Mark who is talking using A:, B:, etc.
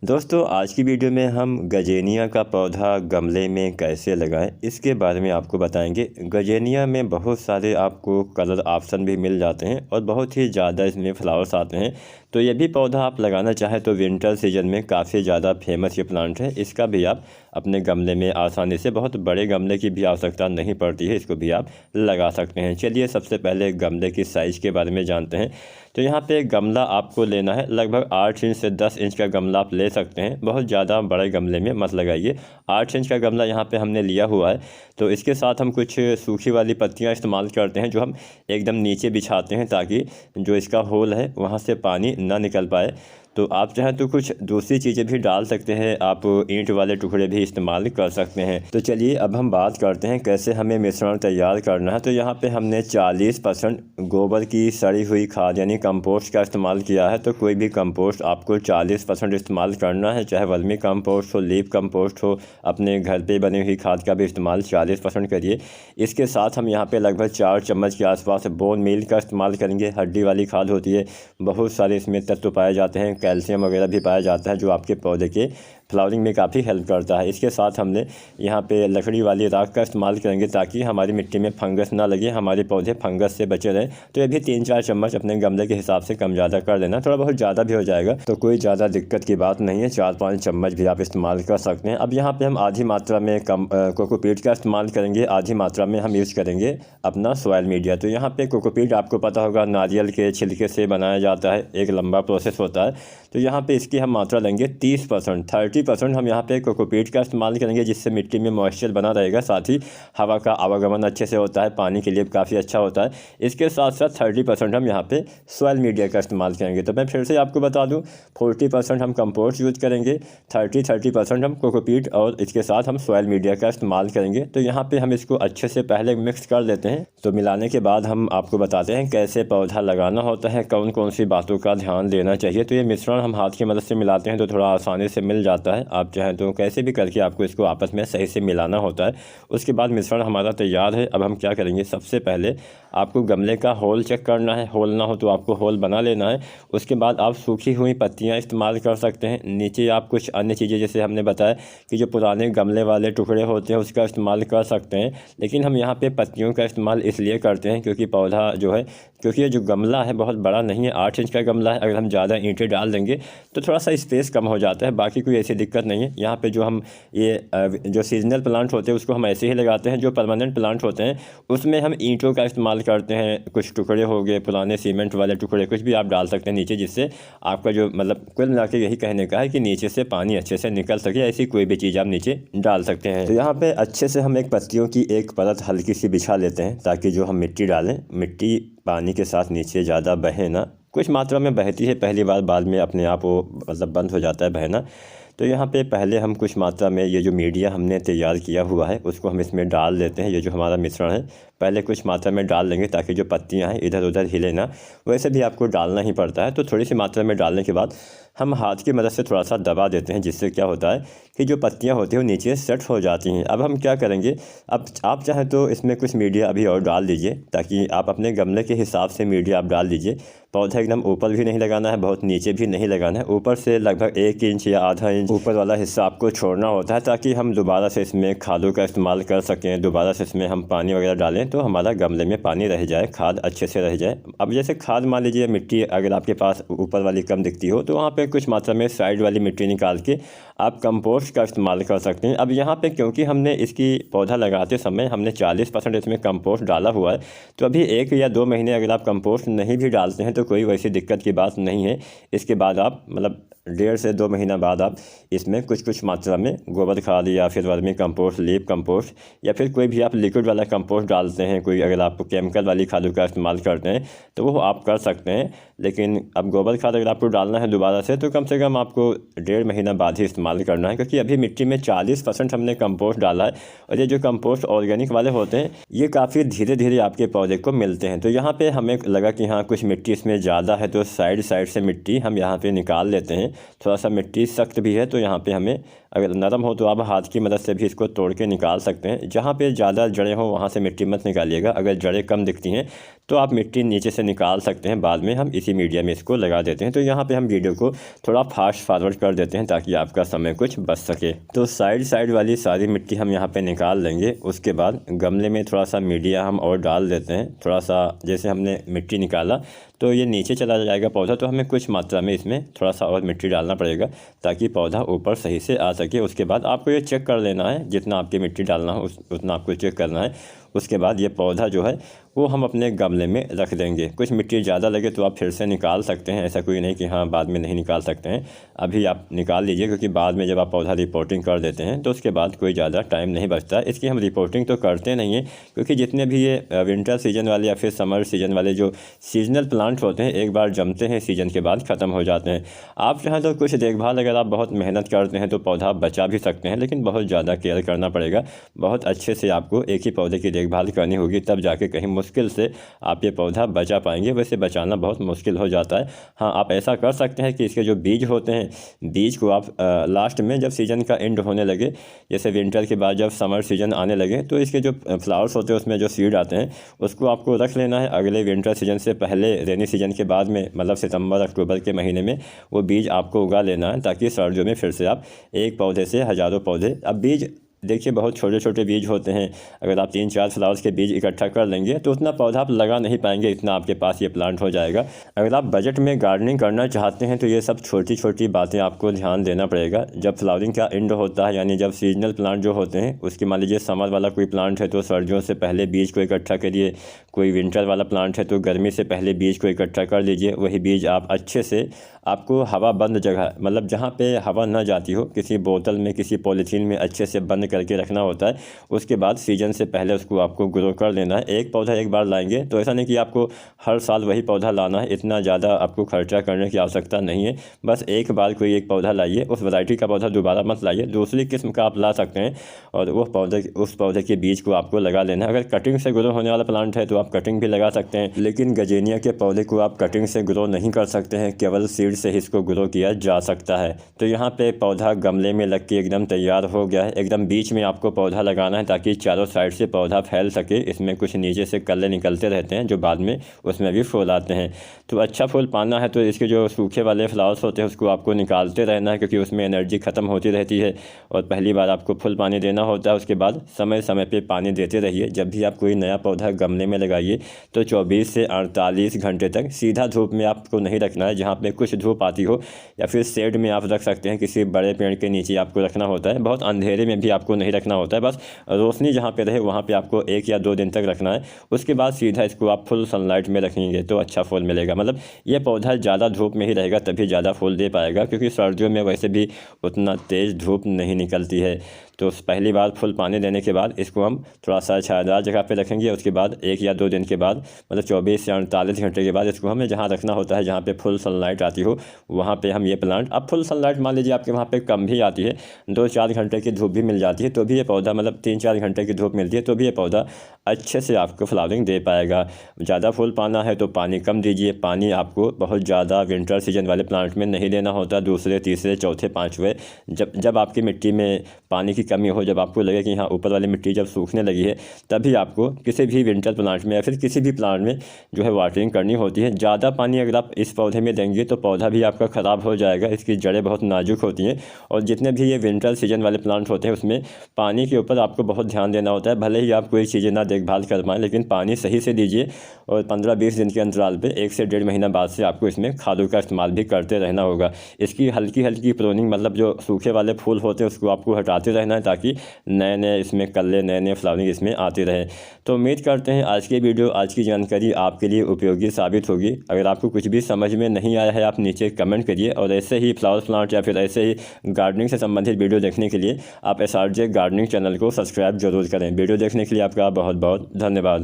A: दोस्तों आज की वीडियो में हम गजेनिया का पौधा गमले में कैसे लगाएं इसके बारे में आपको बताएंगे। गजेनिया में बहुत सारे आपको कलर ऑप्शन भी मिल जाते हैं और बहुत ही ज़्यादा इसमें फ्लावर्स आते हैं। तो ये भी पौधा आप लगाना चाहें तो विंटर सीजन में काफ़ी ज़्यादा फेमस ये प्लांट है। इसका भी आप अपने गमले में आसानी से, बहुत बड़े गमले की भी आवश्यकता नहीं पड़ती है, इसको भी आप लगा सकते हैं। चलिए सबसे पहले गमले की साइज़ के बारे में जानते हैं। तो यहाँ पे गमला आपको लेना है लगभग 8 इंच से 10 इंच का गमला आप ले सकते हैं। बहुत ज़्यादा बड़े गमले में मत लगाइए। 8 इंच का गमला यहाँ पे हमने लिया हुआ है। तो इसके साथ हम कुछ सूखी वाली पत्तियाँ इस्तेमाल करते हैं जो हम एकदम नीचे बिछाते हैं ताकि जो इसका होल है वहाँ से पानी ना निकल पाए। तो आप चाहें तो कुछ दूसरी चीज़ें भी डाल सकते हैं, आप ईंट वाले टुकड़े भी इस्तेमाल कर सकते हैं। तो चलिए अब हम बात करते हैं कैसे हमें मिश्रण तैयार करना है। तो यहाँ पे हमने 40% गोबर की सड़ी हुई खाद यानी कंपोस्ट का इस्तेमाल किया है। तो कोई भी कंपोस्ट आपको 40% इस्तेमाल करना है, चाहे वर्मी कंपोस्ट हो, लीफ कंपोस्ट हो, अपने घर पे बनी हुई खाद का भी इस्तेमाल 40% करिए। इसके साथ हम यहाँ पे लगभग 4 चम्मच के आसपास बोन मील का इस्तेमाल करेंगे। हड्डी वाली खाद होती है, बहुत सारे इसमें तत्व पाए जाते हैं, कैल्शियम वगैरह भी पाया जाता है जो आपके पौधे के फ्लावरिंग में काफ़ी हेल्प करता है। इसके साथ हमने यहाँ पे लकड़ी वाली राख का इस्तेमाल करेंगे ताकि हमारी मिट्टी में फंगस ना लगे, हमारे पौधे फंगस से बचे रहें। तो ये भी 3-4 चम्मच अपने गमले के हिसाब से कम ज़्यादा कर लेना, थोड़ा बहुत ज़्यादा भी हो जाएगा तो कोई ज़्यादा दिक्कत की बात नहीं है। 4-5 चम्मच भी आप इस्तेमाल कर सकते हैं। अब यहाँ पर हम आधी मात्रा में कोकोपीट का इस्तेमाल करेंगे, आधी मात्रा में हम यूज़ करेंगे अपना सॉइल मीडिया। तो यहाँ पर कोकोपीट आपको पता होगा नारियल के छिलके से बनाया जाता है, एक लंबा प्रोसेस होता है। तो यहाँ पे इसकी हम मात्रा लेंगे 30%। 30% हम यहाँ पे कोकोपीट का इस्तेमाल करेंगे जिससे मिट्टी में मॉइस्चर बना रहेगा, साथ ही हवा का आवागमन अच्छे से होता है, पानी के लिए काफ़ी अच्छा होता है। इसके साथ साथ 30% हम यहाँ पे सॉइल मीडिया का इस्तेमाल करेंगे। तो मैं फिर से आपको बता दूँ, 40% हम कंपोस्ट यूज करेंगे, 30% हम कोकोपीट और इसके साथ हम सॉइल मीडिया का इस्तेमाल करेंगे। तो यहाँ पर हम इसको अच्छे से पहले मिक्स कर लेते हैं। तो मिलाने के बाद हम आपको बताते हैं कैसे पौधा लगाना होता है, कौन कौन सी बातों का ध्यान देना चाहिए। तो ये मिश्रण हम हाथ की मदद से मिलाते हैं तो थोड़ा आसानी से मिल जाता है। आप चाहें तो कैसे भी करके आपको इसको आपस में सही से मिलाना होता है। उसके बाद मिश्रण हमारा तैयार है। अब हम क्या करेंगे, सबसे पहले आपको गमले का होल चेक करना है। होल ना हो तो आपको होल बना लेना है। उसके बाद आप सूखी हुई पत्तियां इस्तेमाल कर सकते हैं। नीचे आप कुछ अन्य चीज़ें, जैसे हमने बताया कि जो पुराने गमले वाले टुकड़े होते हैं उसका इस्तेमाल कर सकते हैं, लेकिन हम यहाँ पर पत्तियों का इस्तेमाल इसलिए करते हैं क्योंकि पौधा जो है, क्योंकि ये जो गमला है बहुत बड़ा नहीं है, 8 इंच का गमला है। अगर हम ज़्यादा ईंटें डाल देंगे तो थोड़ा सा स्पेस कम हो जाता है, बाकी कोई ऐसी दिक्कत नहीं है। यहाँ पे जो हम जो सीजनल प्लांट होते हैं उसको हम ऐसे ही लगाते हैं। जो परमानेंट प्लांट होते हैं उसमें हम ईंटों का इस्तेमाल करते हैं। कुछ टुकड़े हो गए पुराने सीमेंट वाले टुकड़े, कुछ भी आप डाल सकते हैं नीचे, जिससे आपका जो मतलब कुल मिला के यही कहने का है कि नीचे से पानी अच्छे से निकल सके। ऐसी कोई भी चीज़ आप नीचे डाल सकते हैं। तो यहाँ पर अच्छे से हम एक पत्तियों की एक परत हल्की सी बिछा लेते हैं ताकि जो हम मिट्टी डालें, मिट्टी पानी के साथ नीचे ज़्यादा बहे ना। कुछ मात्रा में बहती है पहली बार, बाद में अपने आप वो मतलब बंद हो जाता है बहना। तो यहाँ पे पहले हम कुछ मात्रा में ये जो मीडिया हमने तैयार किया हुआ है उसको हम इसमें डाल देते हैं। ये जो हमारा मिश्रण है पहले कुछ मात्रा में डाल लेंगे ताकि जो पत्तियाँ हैं इधर उधर हिले ना। वैसे भी आपको डालना ही पड़ता है। तो थोड़ी सी मात्रा में डालने के बाद हम हाथ की मदद से थोड़ा सा दबा देते हैं, जिससे क्या होता है कि जो पत्तियाँ होती हैं वो नीचे सेट हो जाती हैं। अब हम क्या करेंगे, अब आप चाहें तो इसमें कुछ मीडिया अभी और डाल दीजिए, ताकि आप अपने गमले के हिसाब से मीडिया आप डाल दीजिए। पौधा एकदम ऊपर भी नहीं लगाना है, बहुत नीचे भी नहीं लगाना है। ऊपर से लगभग 1 इंच या आधा इंच ऊपर वाला हिस्सा आपको छोड़ना होता है ताकि हम दोबारा से इसमें खादों का इस्तेमाल कर सकें। दोबारा से इसमें हम पानी वगैरह डालें तो हमारा गमले में पानी रह जाए, खाद अच्छे से रह जाए। अब जैसे खाद मान लीजिए मिट्टी अगर आपके पास ऊपर वाली कम दिखती हो तो वहाँ पर कुछ मात्रा में साइड वाली मिट्टी निकाल के आप कंपोस्ट का इस्तेमाल कर सकते हैं। अब यहाँ पे क्योंकि हमने इसकी पौधा लगाते समय हमने 40% इसमें कंपोस्ट डाला हुआ है, तो अभी 1 या 2 महीने अगर आप कंपोस्ट नहीं भी डालते हैं तो कोई वैसी दिक्कत की बात नहीं है। इसके बाद आप मतलब 1.5 से 2 महीना बाद आप इसमें कुछ मात्रा में गोबर खाद या फिर वर्मी कंपोस्ट, लीफ कंपोस्ट या फिर कोई भी आप लिक्विड वाला कंपोस्ट डालते हैं, कोई अगर आप केमिकल वाली खादों का इस्तेमाल करते हैं तो वो आप कर सकते हैं। लेकिन अब गोबर खाद अगर आपको डालना है दोबारा से तो कम से कम आपको 1.5 महीना बाद ही इस्तेमाल करना है, क्योंकि अभी मिट्टी में 40% हमने कंपोस्ट डाला है। और ये जो कंपोस्ट ऑर्गेनिक वाले होते हैं ये काफ़ी धीरे धीरे आपके पौधे को मिलते हैं। तो यहाँ पे हमें लगा कि हाँ कुछ मिट्टी इसमें ज़्यादा है, तो साइड से मिट्टी हम यहाँ पे निकाल लेते हैं। थोड़ा सा मिट्टी सख्त भी है तो यहाँ पे हमें, अगर नरम हो तो आप हाथ की मदद से भी इसको तोड़ के निकाल सकते हैं। जहाँ पे ज़्यादा जड़ें हो वहाँ से मिट्टी मत निकालिएगा। अगर जड़ें कम दिखती हैं तो आप मिट्टी नीचे से निकाल सकते हैं। बाद में हम इसी मीडिया में इसको लगा देते हैं। तो यहाँ पे हम वीडियो को थोड़ा फास्ट फॉरवर्ड कर देते हैं ताकि आपका समय कुछ बच सके। तो साइड वाली सारी मिट्टी हम यहाँ पे निकाल लेंगे। उसके बाद गमले में थोड़ा सा मीडिया हम और डाल देते हैं। थोड़ा सा जैसे हमने मिट्टी निकाला तो ये नीचे चला जाएगा पौधा, तो हमें कुछ मात्रा में इसमें थोड़ा सा और मिट्टी डालना पड़ेगा ताकि पौधा ऊपर सही से आ सके। उसके बाद आपको ये चेक कर लेना है, जितना आपकी मिट्टी डालना हो उतना आपको चेक करना है। उसके बाद ये पौधा जो है वो हम अपने गमले में रख देंगे। कुछ मिट्टी ज़्यादा लगे तो आप फिर से निकाल सकते हैं, ऐसा कोई नहीं कि हाँ बाद में नहीं निकाल सकते हैं। अभी आप निकाल लीजिए, क्योंकि बाद में जब आप पौधा रिपोर्टिंग कर देते हैं तो उसके बाद कोई ज़्यादा टाइम नहीं बचता। इसकी हम रिपोर्टिंग तो करते नहीं हैं, क्योंकि जितने भी ये विंटर सीजन वाले या फिर समर सीजन वाले जो सीजनल प्लांट होते हैं, एक बार जमते हैं सीजन के बाद ख़त्म हो जाते हैं। आप चाहें तो कुछ देखभाल अगर आप बहुत मेहनत करते हैं तो पौधा बचा भी सकते हैं, लेकिन बहुत ज़्यादा केयर करना पड़ेगा। बहुत अच्छे से आपको एक ही पौधे की देखभाल करनी होगी, तब जाके कहीं मुश्किल से आप ये पौधा बचा पाएंगे। वैसे बचाना बहुत मुश्किल हो जाता है। हाँ, आप ऐसा कर सकते हैं कि इसके जो बीज होते हैं, बीज को आप लास्ट में जब सीज़न का एंड होने लगे, जैसे विंटर के बाद जब समर सीजन आने लगे, तो इसके जो फ्लावर्स होते हैं उसमें जो सीड आते हैं उसको आपको रख लेना है। अगले विंटर सीजन से पहले, रेनी सीजन के बाद में, मतलब सितंबर अक्टूबर के महीने में वो बीज आपको उगा लेना है, ताकि सर्दियों में फिर से आप एक पौधे से हज़ारों पौधे। अब बीज देखिए बहुत छोटे छोटे बीज होते हैं। अगर आप 3-4 फ्लावर्स के बीज इकट्ठा कर लेंगे तो उतना पौधा आप लगा नहीं पाएंगे, इतना आपके पास ये प्लांट हो जाएगा। अगर आप बजट में गार्डनिंग करना चाहते हैं तो ये सब छोटी छोटी बातें आपको ध्यान देना पड़ेगा। जब फ्लावरिंग का एंड होता है, यानी जब सीजनल प्लांट जो होते हैं, उसकी मान लीजिए समर वाला कोई प्लांट है तो सर्दियों से पहले बीज को इकट्ठा करिए। कोई विंटर वाला प्लांट है तो गर्मी से पहले बीज को इकट्ठा कर लीजिए। वही बीज आप अच्छे से, आपको हवा बंद जगह, मतलब जहाँ पे हवा ना जाती हो, किसी बोतल में, किसी पॉलीथीन में अच्छे से बंद करके रखना होता है। उसके बाद सीजन से पहले उसको आपको ग्रो कर लेना है। एक पौधा एक बार लाएंगे तो ऐसा नहीं कि आपको हर साल वही पौधा लाना है, इतना ज़्यादा आपको खर्चा करने की आवश्यकता नहीं है। बस एक बार कोई एक पौधा लाइए, उस वैरायटी का पौधा दोबारा मत लाइए, दूसरी किस्म का आप ला सकते हैं, और उस पौधे के बीज को आपको लगा लेना है। अगर कटिंग से ग्रो होने वाला प्लांट है तो आप कटिंग भी लगा सकते हैं, लेकिन गजेनिया के पौधे को आप कटिंग से ग्रो नहीं कर सकते हैं, केवल सीड से ही इसको ग्रो किया जा सकता है। तो यहाँ पे पौधा गमले में लग के एकदम तैयार हो गया है। एकदम बीच में आपको पौधा लगाना है ताकि चारों साइड से पौधा फैल सके। इसमें कुछ नीचे से कल्ले निकलते रहते हैं जो बाद में उसमें भी फूल आते हैं। तो अच्छा फूल पाना है तो इसके जो सूखे वाले फ्लावर्स होते हैं उसको आपको निकालते रहना है, क्योंकि उसमें एनर्जी ख़त्म होती रहती है और पहली बार आपको फुल पानी देना होता है। उसके बाद समय समय पर पानी देते रहिए। जब भी आप कोई नया पौधा गमले में लगाइए तो 24 से 48 घंटे तक सीधा धूप में आपको नहीं रखना है। जहाँ पर कुछ धूप आती हो या फिर शेड में आप रख सकते हैं, किसी बड़े पेड़ के नीचे आपको रखना होता है। बहुत अंधेरे में भी आपको नहीं रखना होता है, बस रोशनी जहाँ पे रहे वहाँ पे आपको 1 या 2 दिन तक रखना है। उसके बाद सीधा इसको आप फुल सनलाइट में रखेंगे तो अच्छा फूल मिलेगा। मतलब ये पौधा ज़्यादा धूप में ही रहेगा तभी ज़्यादा फूल दे पाएगा, क्योंकि सर्दियों में वैसे भी उतना तेज़ धूप नहीं निकलती है। तो पहली बार फुल पानी देने के बाद इसको हम थोड़ा सा छायादार जगह पे रखेंगे। उसके बाद 1 या 2 दिन के बाद, मतलब 24 से 48 घंटे के बाद इसको हमें जहाँ रखना होता है, जहाँ पे फुल सनलाइट आती हो, वहाँ पे हम ये प्लांट। अब फुल सनलाइट मान लीजिए आपके वहाँ पे कम भी आती है, 2-4 घंटे की धूप भी मिल जाती है तो भी ये पौधा, मतलब 3-4 घंटे की धूप मिलती है तो भी ये पौधा अच्छे से आपको फ्लावरिंग दे पाएगा। ज़्यादा फूल पाना है तो पानी कम दीजिए। पानी आपको बहुत ज़्यादा विंटर सीजन वाले प्लांट में नहीं देना होता। दूसरे, तीसरे, चौथे, 5वें जब आपकी मिट्टी में पानी की कमी हो, जब आपको लगे कि हाँ ऊपर वाली मिट्टी जब सूखने लगी है, तभी आपको किसी भी विंटर प्लांट में या फिर किसी भी प्लांट में जो है वाटरिंग करनी होती है। ज़्यादा पानी अगर आप इस पौधे में देंगे तो पौधा भी आपका ख़राब हो जाएगा। इसकी जड़ें बहुत नाजुक होती हैं, और जितने भी ये विंटर सीजन वाले प्लांट होते हैं उसमें पानी के ऊपर आपको बहुत ध्यान देना होता है। भले ही आप कोई चीज़ें ना देखभाल कर पाएँ, लेकिन पानी सही से दीजिए। और 15-20 दिन के अंतराल पे 1 से 1.5 महीना बाद से आपको इसमें खादों का इस्तेमाल भी करते रहना होगा। इसकी हल्की हल्की प्रूनिंग, मतलब जो सूखे वाले फूल होते हैं उसको आपको हटाते रहना है, ताकि नए नए इसमें कल्ले, नए नए फ्लावरिंग इसमें आती रहे। तो उम्मीद करते हैं आज की वीडियो, आज की जानकारी आपके लिए उपयोगी साबित होगी। अगर आपको कुछ भी समझ में नहीं आया है आप नीचे कमेंट करिए, और ऐसे ही फ्लावर प्लांट या फिर ऐसे ही गार्डनिंग से संबंधित वीडियो देखने के लिए आप SRJ गार्डनिंग चैनल को सब्सक्राइब जरूर करें। वीडियो देखने के लिए आपका बहुत बहुत धन्यवाद।